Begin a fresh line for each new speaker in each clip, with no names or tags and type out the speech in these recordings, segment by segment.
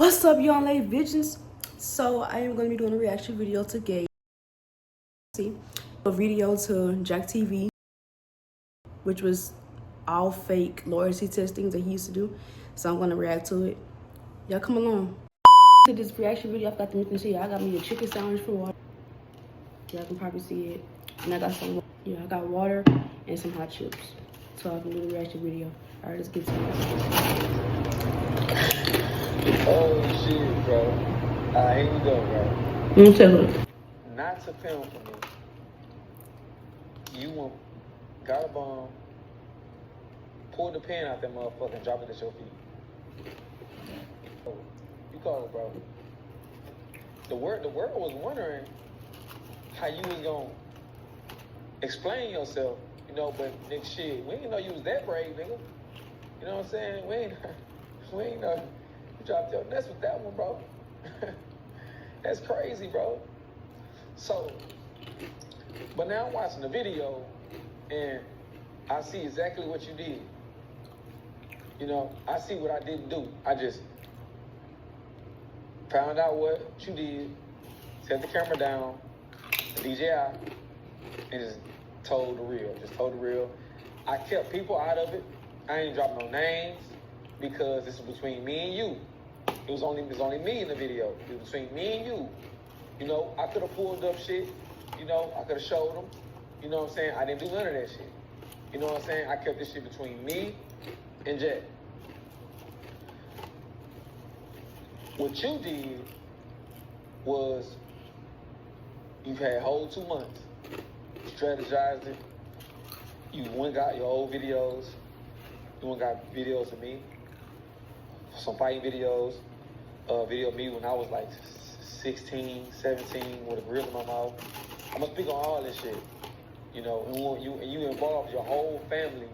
What's up, y'all, late visions? So I am going to be doing a reaction video to GABE, a video to GABE TV, which was all fake loyalty testings that he used to do. So I'm going to react to it. Y'all come along. To this reaction video, I've got the you see. I got me a chicken sandwich for water. Y'all can probably see it. And I got some, I got water and some hot chips. So I can do the reaction video. All right, let's get to it.
Oh shit, bro. Here we go, bro.
Let me tell you.
Not to film for me. You got a bomb, pull the pen out that motherfucker and drop it at your feet. You call it, bro. The world was wondering how you was gonna explain yourself, but nigga, shit, we didn't know you was that brave, nigga. You know what I'm saying? We ain't know. You dropped your nuts with that one, bro. That's crazy, bro. So, but now I'm watching the video and I see exactly what you did. I see what I didn't do. I just found out what you did, set the camera down, DJI, and just told the real. I kept people out of it. I ain't dropped no names because this is between me and you. It was only me in the video. It was between me and you. I could have pulled up shit. I could have showed them. You know what I'm saying? I didn't do none of that shit. You know what I'm saying? I kept this shit between me and Jack. What you did was you've had whole 2 months, strategized it. You went and got your old videos. You went and got videos of me, some fighting videos, video of me when I was like 16, 17 with a grill in my mouth. I'm gonna speak on all this shit, and you involved your whole family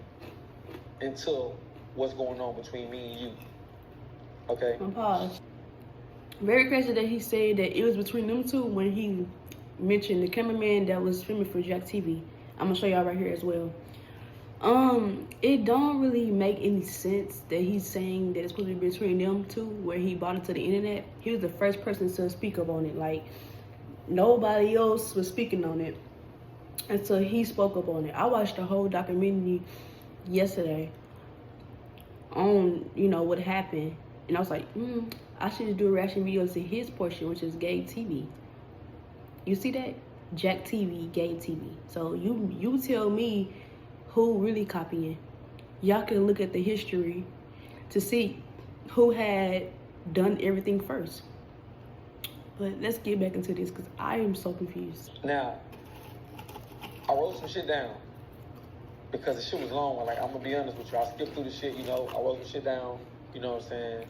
into what's going on between me and you. Okay?
Pause. Very crazy that he said that it was between them two when he mentioned the cameraman that was filming for GABE TV. I'm gonna show y'all right here as well. It don't really make any sense that he's saying that it's supposed to be between them two, where he brought it to the internet. He was the first person to speak up on it. Like, nobody else was speaking on it until he spoke up on it. I watched the whole documentary yesterday on, what happened. And I was like, I should just do a reaction video to his portion, which is GABE TV. You see that? GABE TV, GABE TV. So you tell me who really copying. Y'all can look at the history to see who had done everything first. But let's get back into this because I am so confused.
Now, I wrote some shit down because the shit was long. Like, I'm gonna be honest with you. I skipped through the shit, I wrote some shit down, you know what I'm saying?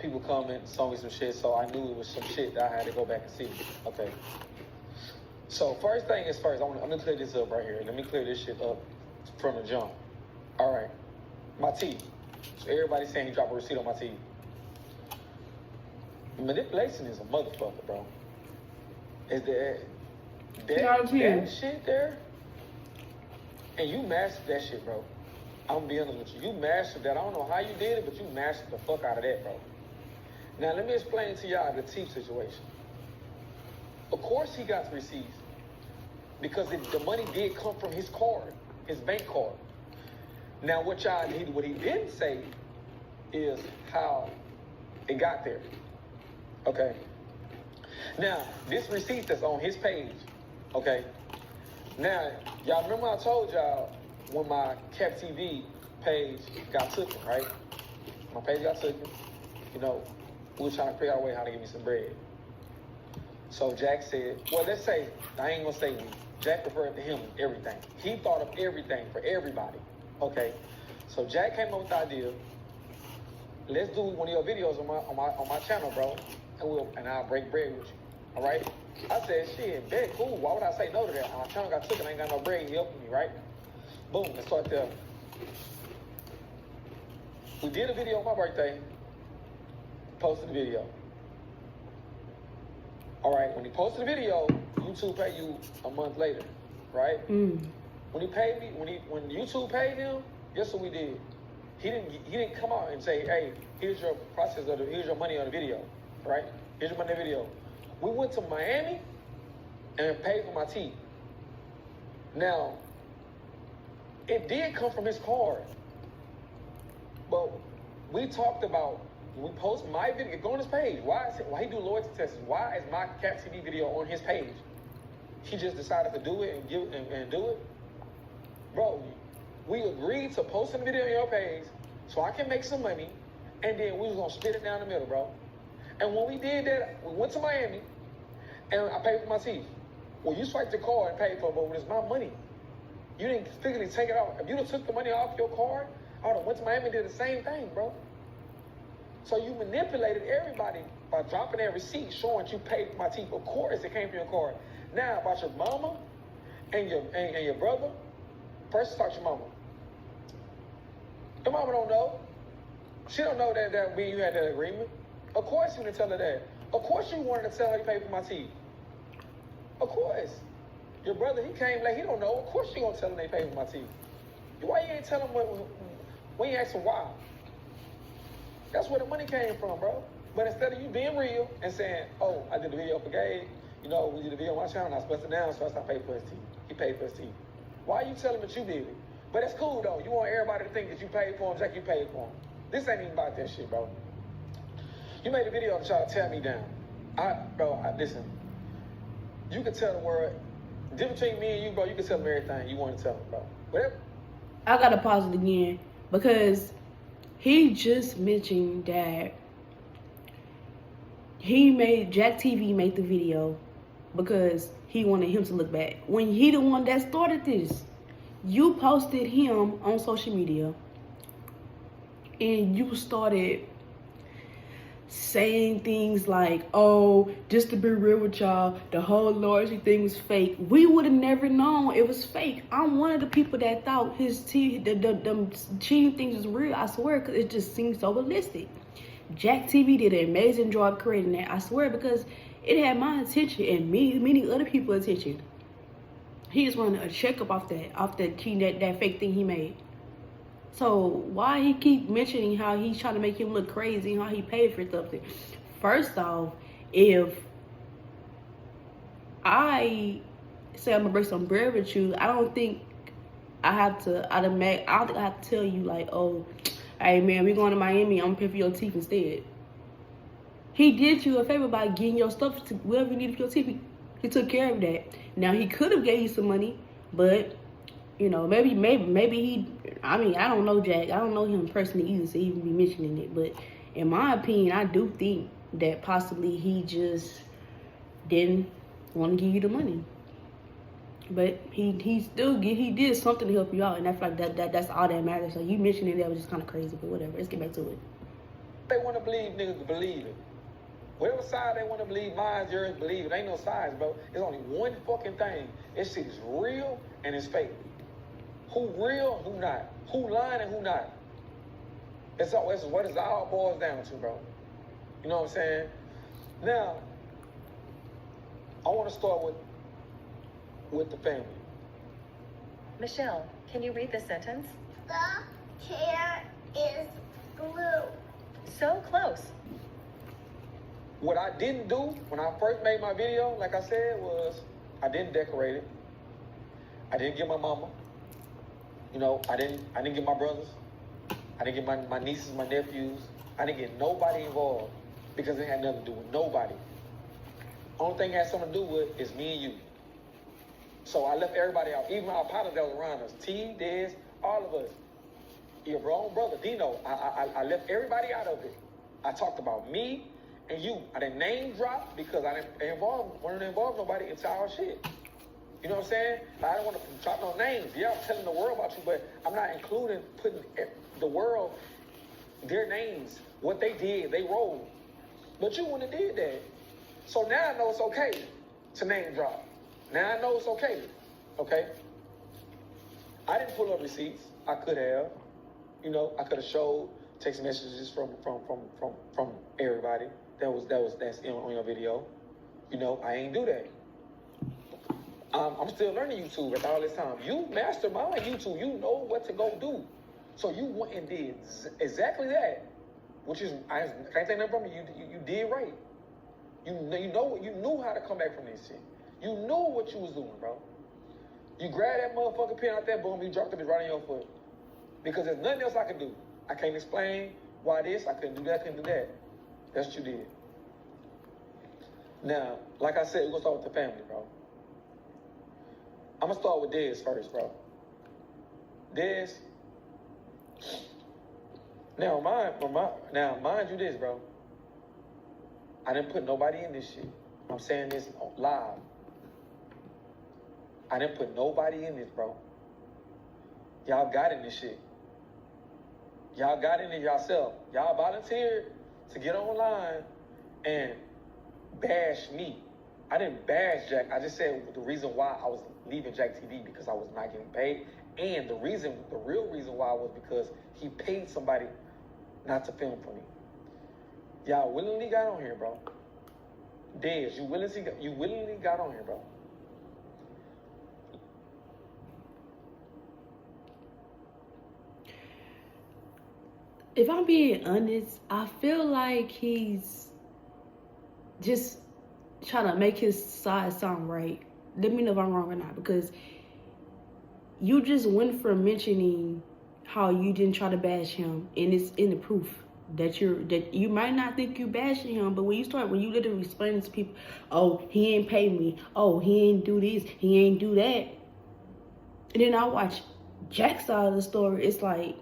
People comment, saw me some shit, so I knew it was some shit that I had to go back and see. Okay. So first thing is first, I'm gonna clear this up right here. Let me clear this shit up from the jump. All right, my teeth. So everybody's saying he dropped a receipt on my teeth. Manipulation is a motherfucker, bro. Is that shit there? And you mastered that shit, bro. I'm gonna be honest with you. You mastered that. I don't know how you did it, but you mastered the fuck out of that, bro. Now let me explain to y'all the teeth situation. Of course he got receipts because the money did come from his card, his bank card. Now what he didn't say is how it got there. Okay. Now this receipt that's on his page. Okay. Now y'all remember I told y'all when my GABE TV page got taken, right? My page got taken. We were trying to figure out a way how to give me some bread. So Jack said, well, let's say, I ain't gonna say me. Jack referred to him and everything. He thought of everything for everybody. Okay. So Jack came up with the idea, let's do one of your videos on my channel, bro. And I'll break bread with you. All right? I said, shit, bet, cool. Why would I say no to that? My channel got taken, I ain't got no bread, he helping me, right? Boom, let's start there. We did a video on my birthday, posted the video. All right, when he posted the video, YouTube paid you a month later, right? When he paid me, when YouTube paid him, guess what we did? He didn't come out and say, hey, here's your here's your money on the video, right? Here's your money on the video. We went to Miami and paid for my teeth. Now, it did come from his card. But we talked about, we post my video, go on his page. Why he do loyalty tests? Why is my Cat TV video on his page? He just decided to do it and do it? Bro, we agreed to post a video on your page so I can make some money, and then we was gonna split it down the middle, bro. And when we did that, we went to Miami, and I paid for my teeth. Well, you swiped your card and paid for it, but it's my money. You didn't physically take it out. If you'd have took the money off your card, I would have went to Miami and did the same thing, bro. So you manipulated everybody by dropping that receipt showing you paid for my teeth. Of course, it came from your card. Now, about your mama and your brother, first start your mama. Your mama don't know. She don't know that me and you had that agreement. Of course you didn't tell her that. Of course you wanted to tell her you paid for my teeth. Of course. Your brother, he came late, he don't know. Of course you gonna tell him they paid for my teeth. Why you ain't tell him when you ask him why? That's where the money came from, bro. But instead of you being real and saying, oh, I did the video for Gabe, you know, we did the video on my channel, I was busting down, so I stopped paying for his teeth. He paid for his teeth. Why you telling him that you did it? But it's cool, though. You want everybody to think that you paid for him, Jack, you paid for him. This ain't even about that shit, bro. You made a video to try to tear me down. Listen. You can tell the world, the difference between me and you, bro, you can tell them everything you want to tell them, bro. Whatever.
I gotta pause it again because he just mentioned that Jack TV made the video because he wanted him to look bad. When he the one that started this, you posted him on social media and you started saying things like, oh, just to be real with y'all, the whole loyalty thing was fake. We would have never known it was fake. I'm one of the people that thought his the cheating things was real, I swear, because it just seems so realistic. Jack TV did an amazing job creating that, I swear, because it had my attention and many other people's attention. He just wanted a checkup off that cheating, that fake thing he made. So why he keep mentioning how he's trying to make him look crazy and how he paid for something? First off, if I say I'm gonna break some bread with you, I don't think I have to tell you like, oh, hey man, we going to Miami, I'm gonna pay for your teeth instead. He did you a favor by getting your stuff to wherever you needed for your teeth. He took care of that. Now he could have gave you some money, but you know, maybe he, I mean, I don't know Jack. I don't know him personally either, so he even be mentioning it. But in my opinion, I do think that possibly he just didn't want to give you the money. But he did something to help you out, and I feel like that's all that matters. So you mentioning that was just kind of crazy, but whatever. Let's get back to it.
They want to believe, niggas believe it. Whatever side they want to believe, mine's yours, believe it. Ain't no sides, bro. There's only one fucking thing. This shit is real and it's fake. Who real and who not? Who lying and who not? It's what it all boils down to, bro. You know what I'm saying? Now, I want to start with the family.
Michelle, can you read the sentence?
The chair is blue.
So close.
What I didn't do when I first made my video, like I said, was I didn't decorate it. I didn't get my mama. You know, I didn't get my brothers. I didn't get my nieces, my nephews. I didn't get nobody involved because it had nothing to do with nobody. Only thing it had something to do with is me and you. So I left everybody out, even our partners that was around us, T, Dez, all of us. Your own brother, Dino, I left everybody out of it. I talked about me and you. I didn't name drop because I didn't want to involve nobody into our shit. You know what I'm saying? I don't want to drop no names. Yeah, I'm telling the world about you, but I'm not including putting the world, their names, what they did, they rolled. But you wouldn't have did that. So now I know it's okay to name drop. Now I know it's okay. Okay? I didn't pull up receipts. I could have. You know, I could have showed text messages from everybody. That's on your video. You know, I ain't do that. I'm still learning YouTube after all this time. You mastermind YouTube. You know what to go do. So you went and did exactly that, which is, I can't take nothing from you. You did right. You knew how to come back from this shit. You knew what you was doing, bro. You grabbed that motherfucking pen out there, boom, you dropped it right on your foot. Because there's nothing else I can do. I can't explain why this, I couldn't do that, couldn't do that. That's what you did. Now, like I said, we're gonna start with the family, bro. I'm gonna start with Dez first, bro. Dez. Now, mind you this, bro. I didn't put nobody in this shit. I'm saying this live. I didn't put nobody in this, bro. Y'all got in this shit. Y'all got in it yourself. Y'all volunteered to get online and bash me. I didn't bash Jack. I just said the reason why I was leaving Jack TV because I was not getting paid. And the real reason why was because he paid somebody not to film for me. Y'all willingly got on here, bro. Dez, you willingly got on here, bro.
If I'm being honest, I feel like he's just trying to make his side sound right. Let me know if I'm wrong or not, because you just went from mentioning how you didn't try to bash him, and it's in the proof that you might not think you bashing him, but when you literally explain to people, oh, he ain't pay me, oh, he ain't do this, he ain't do that, and then I watch Jack's side of the story, it's like,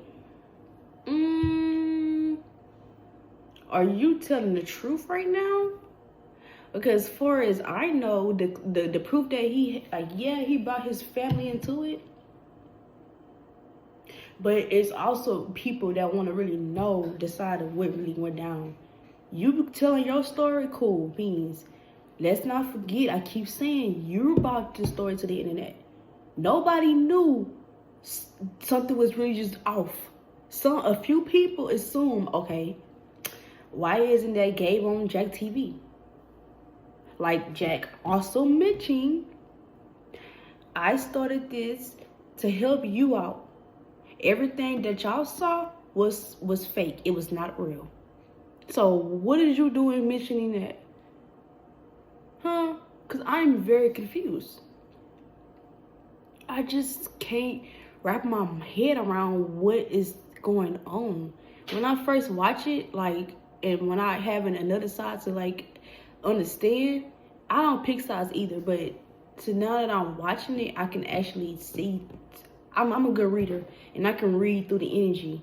are you telling the truth right now? Because far as I know, the proof that he brought his family into it, but it's also people that want to really know the side of what really went down. You telling your story, cool beans. Let's not forget, I keep saying, you brought the story to the internet. Nobody knew something was really just off. A few people assume, okay, why isn't that Gabe on Jack TV? Like Jack also mentioned, I started this to help you out. Everything that y'all saw was fake. It was not real. So what did you do in mentioning that? Huh? Because I'm very confused. I just can't wrap my head around what is going on. When I first watch it, and when I have another side to understand, I don't pick sides either, but now that I'm watching it, I can actually see. I'm a good reader, and I can read through the energy.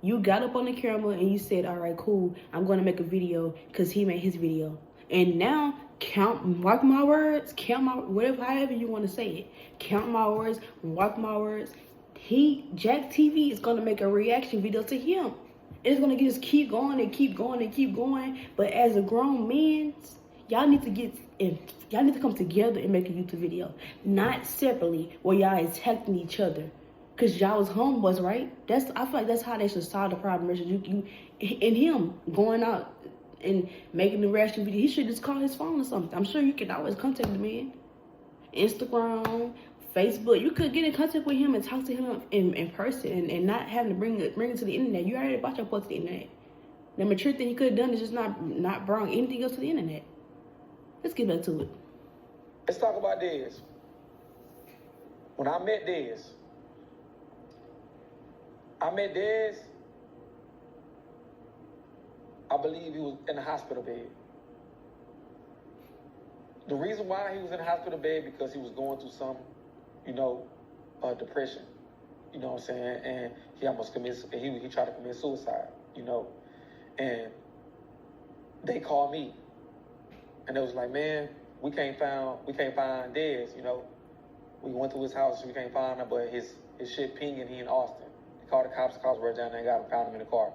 You got up on the camera and you said, all right, cool, I'm going to make a video because he made his video. And now, mark my words, however you want to say it. Count my words, mark my words. Jack TV is going to make a reaction video to him. It's going to just keep going and keep going and keep going. But as a grown man, y'all need to come together and make a YouTube video. Not separately where y'all attacking each other. Because y'all was homeboys, right? I feel like that's how they should solve the problem. You and him going out and making the reaction video. He should just call his phone or something. I'm sure you can always contact the man. Instagram, Facebook. You could get in contact with him and talk to him in person and not having to bring it to the internet. You already brought your post to the internet. The mature thing he could have done is just not bring anything else to the internet. Let's get back to it.
Let's talk about Dez. When I met Dez, I believe he was in a hospital bed. The reason why he was in a hospital bed because he was going through some, depression. You know what I'm saying? And he almost he tried to commit suicide, And they called me. And it was like, man, we can't find Dez, We went through his house, we can't find him, but his shit pinging, he in Austin. They called the cops were down there and got him, found him in the car.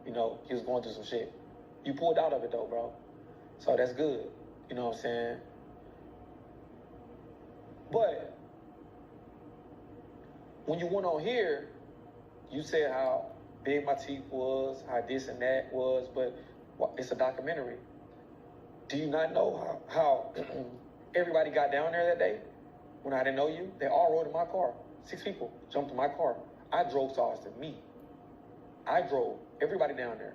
He was going through some shit. You pulled out of it though, bro. So that's good. You know what I'm saying? But when you went on here, you said how big my teeth was, how this and that was, but it's a documentary. Do you not know how everybody got down there that day when I didn't know you? They all rode in my car. 6 people jumped in my car. I drove to Austin, me. I drove everybody down there.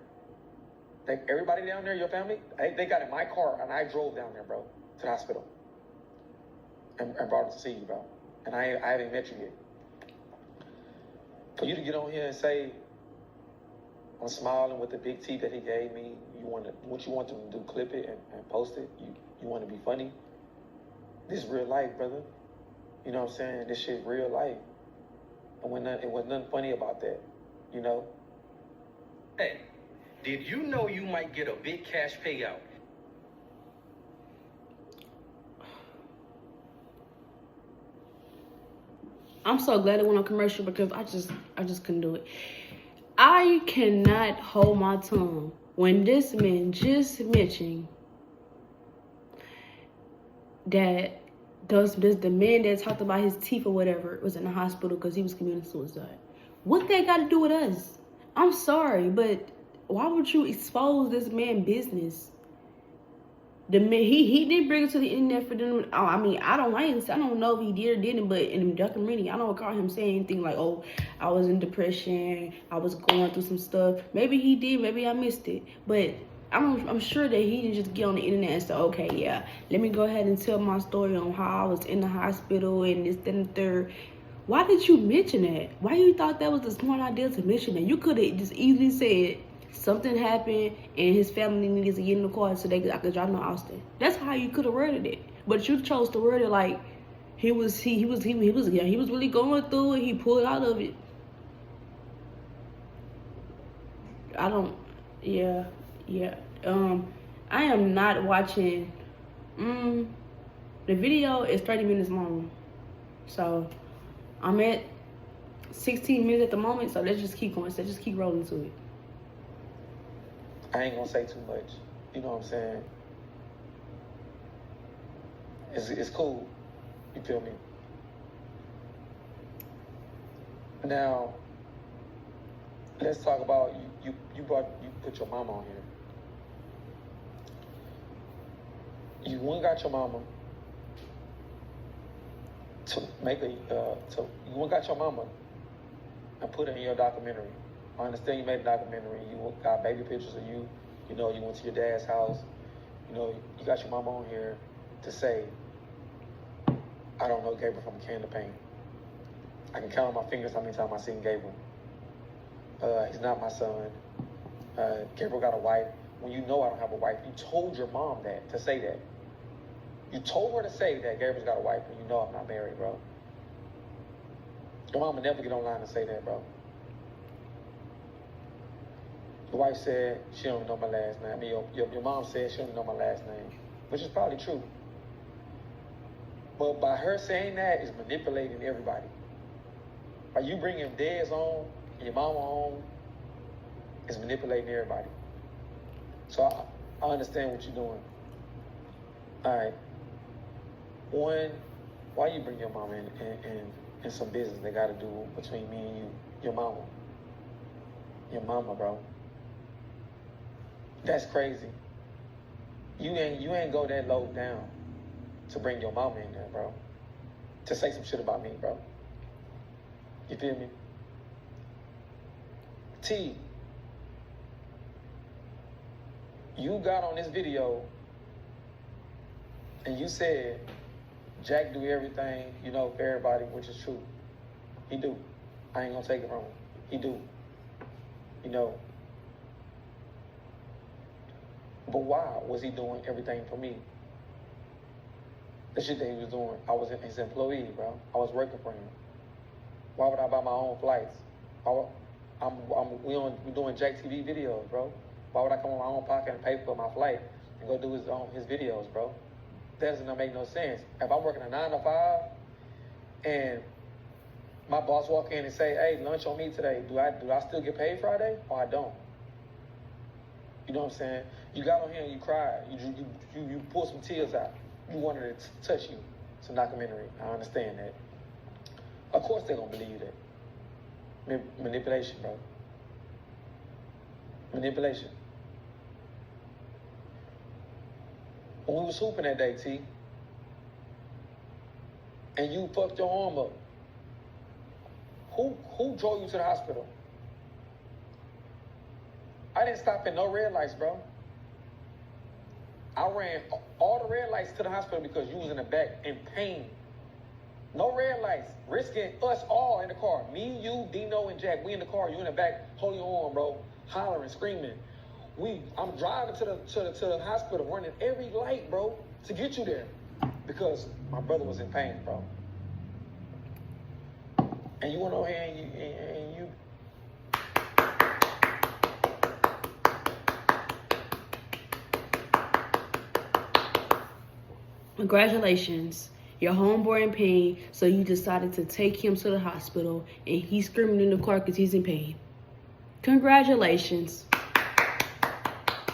Everybody down there, your family, they got in my car, and I drove down there, bro, to the hospital. And brought it to see you, bro. And I haven't met you yet. For you to get on here and say, I'm smiling with the big T that he gave me, what you want them to do, clip it and post it, you want to be funny? This is real life, brother. You know what I'm saying? This shit real life. And it was nothing funny about that, you know?
Hey, did you know you might get a big cash payout?
I'm so glad it went on commercial because I just couldn't do it. I cannot hold my tongue when this man just mentioned that the man that talked about his teeth or whatever was in the hospital because he was committing suicide. What that got to do with us? I'm sorry, but why would you expose this man's business? The man, he did bring it to the internet for them. I mean, I don't know if he did or didn't, but in the documentary, I don't recall him saying anything like, "Oh, I was in depression, I was going through some stuff." Maybe he did, maybe I missed it, but I'm sure that he didn't just get on the internet and say, "Okay, yeah, let me go ahead and tell my story on how I was in the hospital and this, that, and the third." Why did you mention that? Why you thought that was a smart idea to mention that? You could have just easily said something happened and his family needed to get in the car so I could drive to Austin. That's how you could have worded it. But you chose to word it like he was really going through it. He pulled out of it. I am not watching. The video is 30 minutes long, so I'm at 16 minutes at the moment. So let's just keep going. So let's just keep rolling to it.
I ain't gonna say too much. You know what I'm saying? It's cool. You feel me? Now, let's talk about you put your mama on here. You went and got your mama to make you went and got your mama and put her in your documentary. I understand you made a documentary. You got baby pictures of you. You know, you went to your dad's house. You know, you got your mama on here to say, I don't know Gabriel from a can of paint. I can count on my fingers how many times I've seen Gabriel. He's not my son. Gabriel got a wife. When you know I don't have a wife, you told your mom that, to say that. You told her to say that Gabriel's got a wife when you know I'm not married, bro. Your mom would never get online and say that, bro. The wife said she don't know my last name. I mean, your mom said she don't know my last name, which is probably true. But by her saying that is manipulating everybody. By you bringing Dez on and your mama on, is manipulating everybody. So I understand what you're doing. All right. One, why you bring your mama in some business they got to do between me and you? Your mama. Your mama, bro. That's crazy. You ain't go that low down to bring your mama in there, bro. To say some shit about me, bro. You feel me? T, you got on this video and you said Jack do everything, you know, for everybody, which is true. He do. I ain't gonna take it wrong. He do. You know. But why was he doing everything for me? The shit that he was doing, I was his employee, bro. I was working for him. Why would I buy my own flights? We doing Jack TV videos, bro. Why would I come on my own pocket and pay for my flight and go do his videos, bro? That doesn't make no sense. If I'm working a 9 to 5 and my boss walk in and say, "Hey, lunch on me today," do I still get paid Friday or I don't? You know what I'm saying? You got on here and you cried. You pulled some tears out. You wanted it to touch you. It's a documentary. I understand that. Of course they're gonna believe you that. Manipulation, bro. Manipulation. When we was hooping that day, T, and you fucked your arm up, who drove you to the hospital? I didn't stop at no red lights, bro. I ran all the red lights to the hospital because you was in the back in pain. No red lights, risking us all in the car. Me, you, Dino, and Jack. We in the car. You in the back, holding your arm, bro, hollering, screaming. I'm driving to the hospital, running every light, bro, to get you there, because my brother was in pain, bro. And you went over here and you.
Congratulations. Your homeboy in pain, so you decided to take him to the hospital, and he's screaming in the car because he's in pain. Congratulations.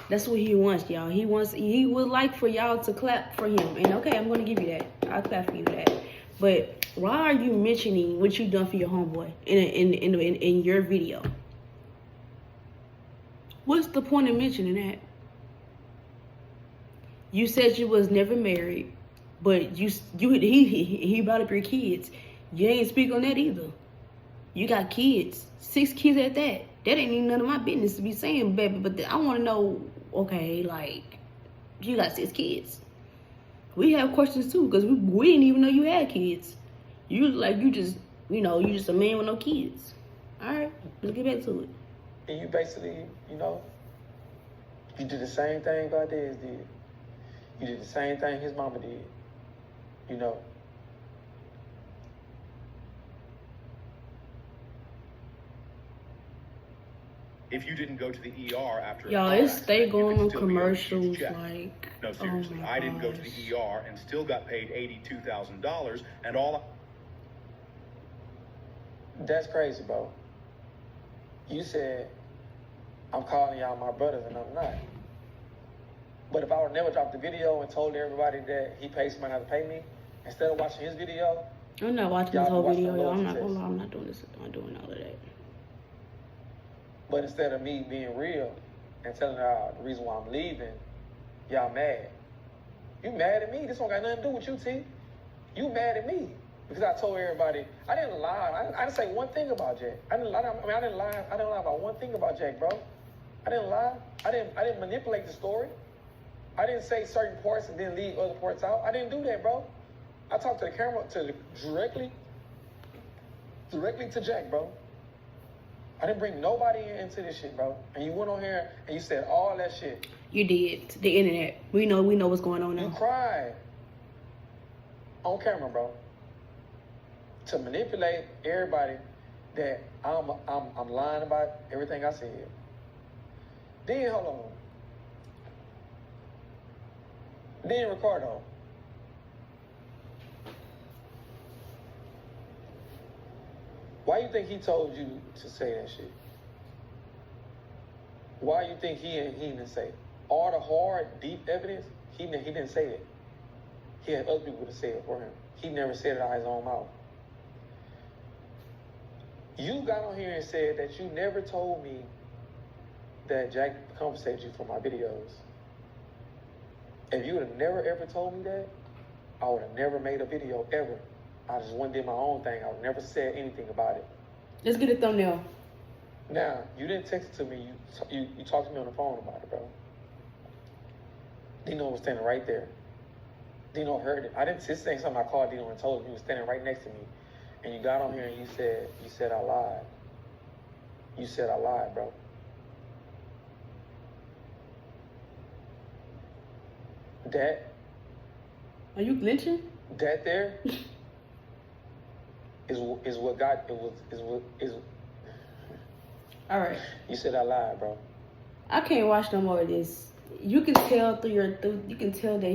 That's what he wants, y'all. He would like for y'all to clap for him. And okay, I'm gonna give you that. I'll clap for you for that. But why are you mentioning what you done for your homeboy in your video? What's the point of mentioning that? You said you was never married, but he brought up your kids. You ain't speak on that either. You got kids, 6 kids at that. That ain't even none of my business to be saying, baby. But I want to know, okay, like, you got 6 kids. We have questions too, because we didn't even know you had kids. You just a man with no kids. All right, let's get back to it.
And you basically, you did the same thing Valdez did. You did the same thing his mama did.
If you didn't go to the ER after
y'all, it's stay going on commercials like.
No, seriously, I didn't go to the ER and still got paid $82,000, and all.
That's crazy, bro. You said I'm calling y'all my brothers, and I'm not. But if I would never dropped the video and told everybody that he paid somebody not to pay me, instead of watching his video,
I'm not watching this whole video, y'all. I'm not gonna lie, I'm not doing this. I'm not doing all of that.
But instead of me being real and telling y'all the reason why I'm leaving, y'all mad. You mad at me? This don't got nothing to do with you, T. You mad at me because I told everybody I didn't lie. I didn't say one thing about Jack. I didn't lie. I didn't lie about one thing about Jack, bro. I didn't lie. I didn't manipulate the story. I didn't say certain parts and then leave other parts out. I didn't do that, bro. I talked to the camera directly to Jack, bro. I didn't bring nobody into this shit, bro. And you went on here and you said all that shit.
You did. The internet. We know what's going on now.
You cried on camera, bro, to manipulate everybody that I'm lying about everything I said. Then hold on. Then Ricardo. Why you think he told you to say that shit? Why you think he didn't say it? All the hard, deep evidence, he didn't say it. He had other people to say it for him. He never said it out of his own mouth. You got on here and said that you never told me that Jack compensated you for my videos. If you would have never ever told me that, I would have never made a video ever. I just went and did my own thing. I would never said anything about it.
Let's get a thumbnail.
Now, you didn't text it to me. You talked to me on the phone about it, bro. Dino was standing right there. Dino heard it. I didn't just say something. I called Dino and told him. He was standing right next to me. And you got on here and you said I lied. You said I lied, bro. That.
Are you glitching?
That there is what got is.
All right.
You said I lied, bro.
I can't watch no more of this. You can tell you can tell that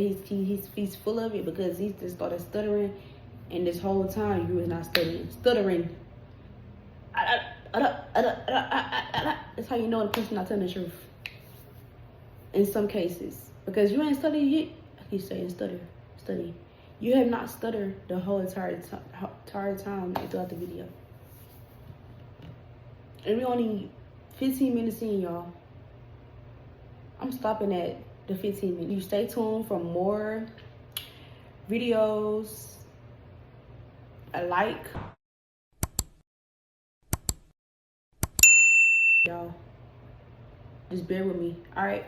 he's full of it because he just started stuttering, and this whole time he was not stuttering. That's how you know the person not telling the truth. In some cases, because you ain't studied yet. He's saying study. You have not stuttered the whole entire time throughout the video. And we only 15 minutes in, y'all. I'm stopping at the 15 minutes. You stay tuned for more videos. A like. Y'all. Just bear with me, all right?